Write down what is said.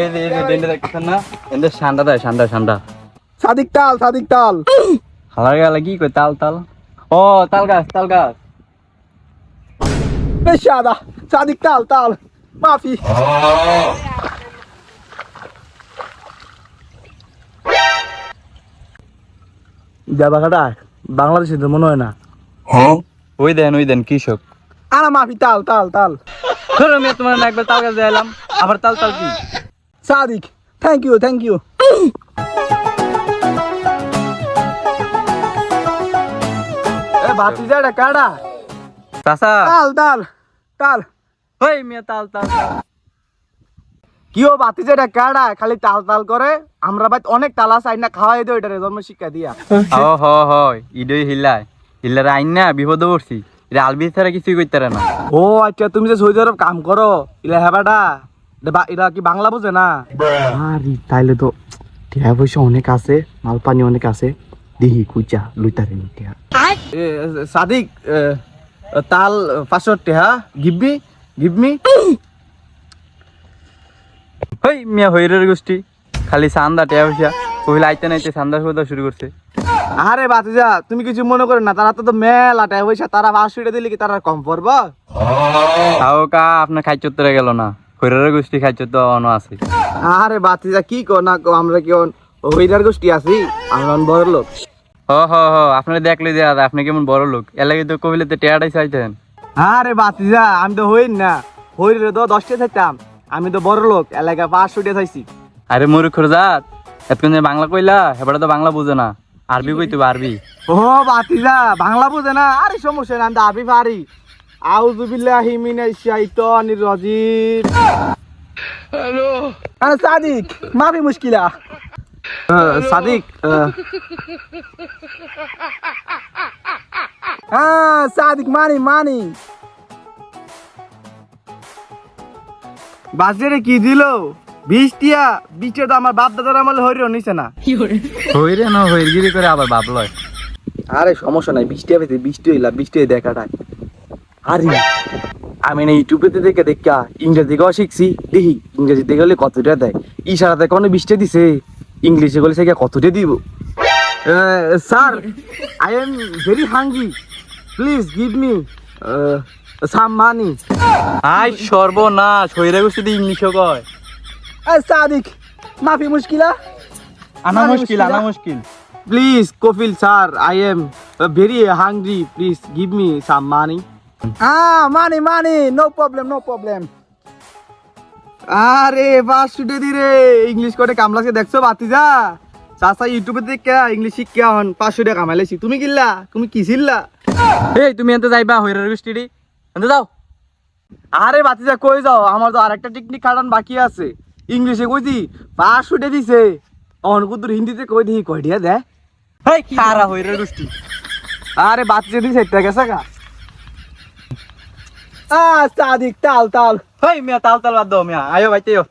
এই যে ডেন্ডে দেখছেন না এন্ডে ঠান্ডা দেয় ঠান্ডা সাদিক তাল হালার গেলে কি কই তাল ও তাল গাছ বেশাদা সাদিক তাল মাফি দেবাঘাটা বাংলাদেশে তো মনে হয় না। ওই দেন কৃষক আনা মাফি তাল ধরো আমি তোমার না একবার তাল গাছ দিলাম আবার তাল কি সাদিক থ্যাংক ইউ এ ভাতিজাটা কাড়া চাচা তাল ওই মিয়া তাল কি ও ভাতিজাটা কাড়া খালি তাল করে আমরা ভাই অনেক তাল আছে আইনা খাওয়াই দেও এটারে জন্ম শিক্ষা দিয়া। ইডই হিলার আইন না বিপদ পড়ছি এটা আলবি ছাড়া কিছুই করতে পারে না। ও আচ্ছা তুমি যে সৌদি আরব কাম করো ইলা হেবাটা এটা কি বাংলা বোঝে না? আরে তাইলে তো টিয়া পয়সা অনেক আছে মাল পানি অনেক আছে দেখি কুচা লুইতারে টিয়া সাদিক তাল 500 টিয়া গিভ মি ওই মিয়া হইরের গোষ্ঠী খালি সান্দা টিয়া পয়সা কইলে আইতে নাইতে সান্দা কথা শুরু করছে। আরে বাতিজা তুমি কিছু মনে করে না তারা তো মেলা টাকা পয়সা তারা 500 দিলে কি তারা কম পড়বো? তাও কা আপনার খাইচত্তরে গেল না হইরের গোষ্ঠী খাইচত্ত অনো আছে। আরে বাতিজা কি কো না কো আমরা কি হইরার গোষ্ঠী আছি আমরা বড় লোক। হ আপনারা দেখলে যে আপনি কেমন বড় লোক এলাকায় তো কবিলেতে টেয়াটাই চাইতেন। আরে বাতিজা আমি তো হইন না হইরে তো 10 টা চাইতাম আমি তো বড় লোক এলাকা 500 টা চাইছি। আরে মূর্খর জাত এতক্ষণ যে বাংলা কইলা হেবাটা তো বাংলা বুঝে না আরবি কইতে আরবি। ও বাতিজা বাংলা বুঝে না আরে সমস্যা না আমি তো আরবি পারি। আউযু বিল্লাহি মিনাশ শাইতানির রাজিম। হ্যালো আরে সাদিক মাফি মুশকিলা সাদিক সাদিক মানি বাজারে কি দিল 20 টিয়া তো আমার বাপ দাদার আমলে হইরও নিছে না। হইরে না হইরগিরি করে আবার বাপ লয়। আরে সমস্যা নাই 20 টিয়া পেতে 20 টি হইলা 20 টি দেখাটাই। আরে আমি না ইউটিউবেতে দেখা ইংরেজি গাও শিখছি দেখি ইংরেজি দেখে গেলে কতটা দেয় ইশারাতে কোনো 20 টি দিছে ইংলিশে বলে সে কতটা দিব। Sir I am very hungry please give me some money. I সর্বনাশ হইরে গোষ্ঠী ইংলিশও কয়। সাদিক মাফি মুশকিলা আনা মুশকিল প্লিজ কফিল sir I am very hungry please give me some money. Money no problem. আরে বাস ছুটে দি রে ইংলিশ করে কামলাকে দেখছো বাতিজা চাচা ইউটিউবে দেখে ইংলিশ শিখে হন 500 টাকা কামাইলেছি তুমি কিল্লা তুমি কি ছিল্লা? এই তুমি এনতে যাইবা হইরের গোষ্ঠী এনতে যাও। আরে বাতিজা কই যাও আমার তো আরেকটা টেকনিক কাটান বাকি আছে ইংলিশে কইছি 500 টাকা দিছে অনকুদুর হিন্দিতে কই দিই কই দিয়া দে হেই খারা হইরের গোষ্ঠী। আরে বাতিজা দিছে এটা গেছে গা সাদিক তাল হেই মিয়া তাল বাদ দাও মিয়া আয়ো ভাইতেও